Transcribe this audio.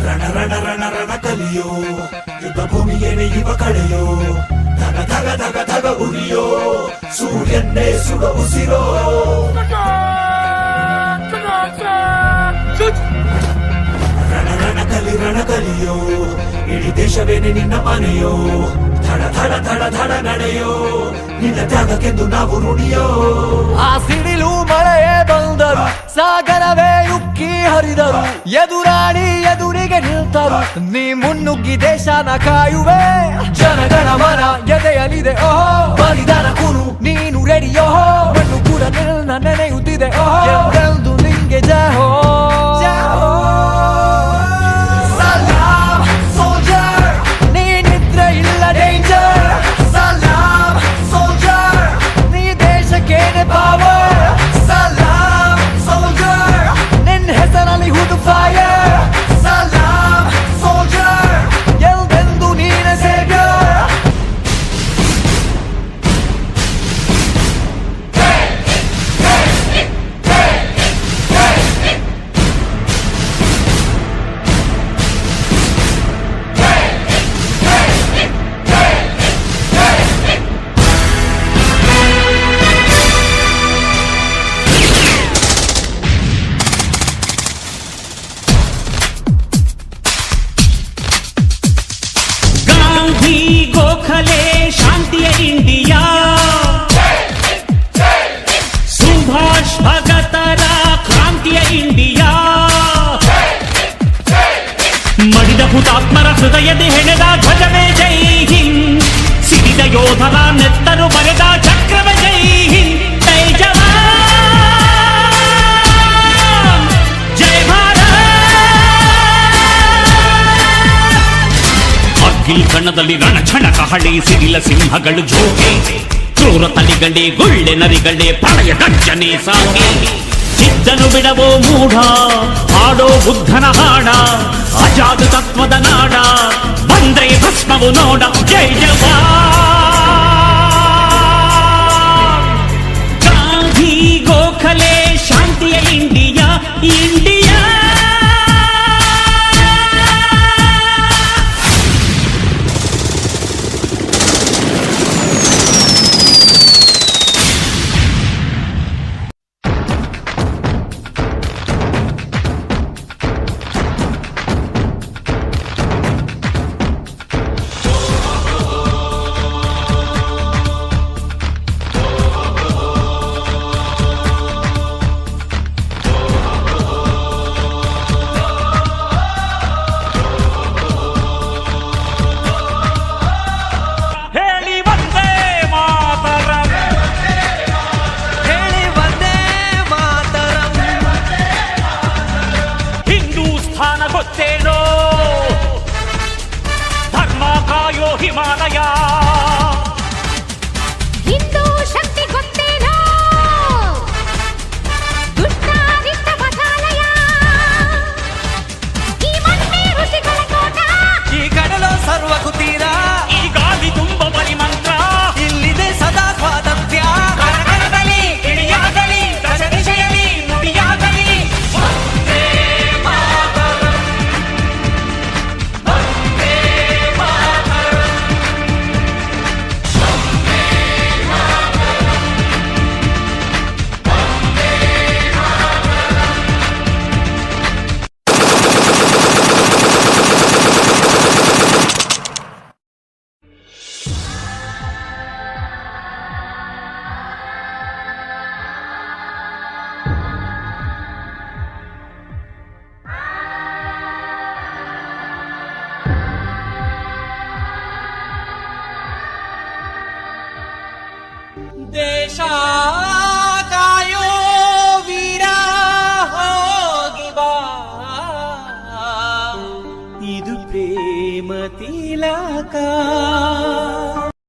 ರಣ ರಣ ರಣ ರಣ ಕಲಿಯೋ, ಯುದ್ಧ ಭೂಮಿಯೇನೆ ಇವ ಕಳೆಯೋ, ಧಗ ಧಗ ಧಗ ಧಗ ಉರಿಯೋ, ಸೂರ್ಯನ್ನೇ ಸುಡ ಉಸಿರೋ. ರಣ ರಣ ಕಲಿ ರಣ ಕಲಿಯೋ, ಇಡೀ ದೇಶವೇನೆ ನಿನ್ನ ಮನೆಯೋ, ಧಡ ಧಡ ಧಡ ಧಡ ನಡೆಯೋ, ನಿನ್ನ ತ್ಯಾಗಕ್ಕೆಂದು ನಾವು ನುಡಿಯೋ. ಆ ಸಿಡಿಲು ಮಳೆಯೇ ಬಂದರು, ಸಾಗರವೇ ಉಕ್ಕಿ ಹರಿದರು, ಎದುರಾಳಿ ಎದುರಿಗೆ ನಿಲ್ತರು, ನೀ ಮುನ್ನುಗ್ಗಿ ದೇಶನ ಕಾಯುವೆ. ಜನಗಣ ಮನ ಎದೆಯಲಿದೆ ಓಹೋ, ಬಲಿದಾನ ಕುರು ನೀನು ರೆಡಿಯೋ, ಮಣ್ಣು ಕೂಡ ನಿನ್ನ ನೆನೆಯುತ್ತಿದೆ ಓಹೋ, ಎಂದೆಂದು ನಿಂಗೆ ಜಯ ಹೋ. ಗೋಖಲೆ ಶಾಂತಿಯ ಇಂಡಿಯಾ, ಸುಭಾಷ್ ಭಗತರ ಕ್ರಾಂತಿಯ ಇಂಡಿಯಾ, ಮಡಿದ ಹುತಾತ್ಮರ ಹೃದಯದ ಹೆಣೆದ ಧ್ವಜವೇ ಜೈ ಹಿಂದ್, ಸಿಡಿದ ಯೋಧರ ನೆತ್ತರು ಬರೆದ ಚಕ್ರವೇ ಜೈ ಹಿಂದ್. ಜೈ ಜವಾನ್ ಜೈ ಭಾರತ್. ಅಖಿಲ್ ಕಣದಲ್ಲಿ ರಣಛಣ ಕಹಳಿ, ಸಿಡಿಲ ಸಿಂಹಗಳು ಜೋಗಿ, ಕ್ರೂರ ತಲಿಗಂಡೆ ಗುಳ್ಳೆ ನರಿಗಂಡೆ ಪ್ರಳಯ ಗರ್ಜನೆ ಸಾಗಿ, ಚಿದ್ದನು ಬಿಡವೋ ಮೂಢ, ಹಾಡೋ ಬುದ್ಧನ ಹಾಡ, ಅಜಾದ ತತ್ವದ ನಾಡ, ಬಂದ್ರೆ ಭಸ್ಮವು ನೋಡ. ಜೈ ಜವಾನ್ ಗಾಂಧಿ ಗೋಖಲೆ ಶಾಂತಿಯ ಇಂಡಿಯಾ, ಇಂಡಿಯಾ. ಹಿಮಾಲಯ ಹಿಂದೂ ಶಕ್ತಿ ಗೊತ್ತೇನೋ, ದುಷ್ಟಾರಿಷ್ಟ ಬಸಾಲಯ, ಈ ಮಣ್ಣೆ ಋಷಿಗಳ ಕೋಟ, ಈ ಕಡಲು ಸರ್ವ ಕುತೀರ, ಈ ಗಾಳಿ ತುಂಬ ಪರಿಮಂತ್ರ, ಇಲ್ಲಿದೆ ಸದಾ ಸ್ವಾತಂತ್ರ್ಯ. ಕಣಕಣದಲ್ಲಿ ಇಳಿಯಾಗಲಿ, ದಶ ದಿಶೆಯಲ್ಲಿ ನುಡಿಯಾಗಲಿ, ವಂದೇ ಮಾತರಂ, ವಂದೇ ಮಾತರಂ, ವಂದೇ ಮಾತರಂ, ವಂದೇ ದೇಶ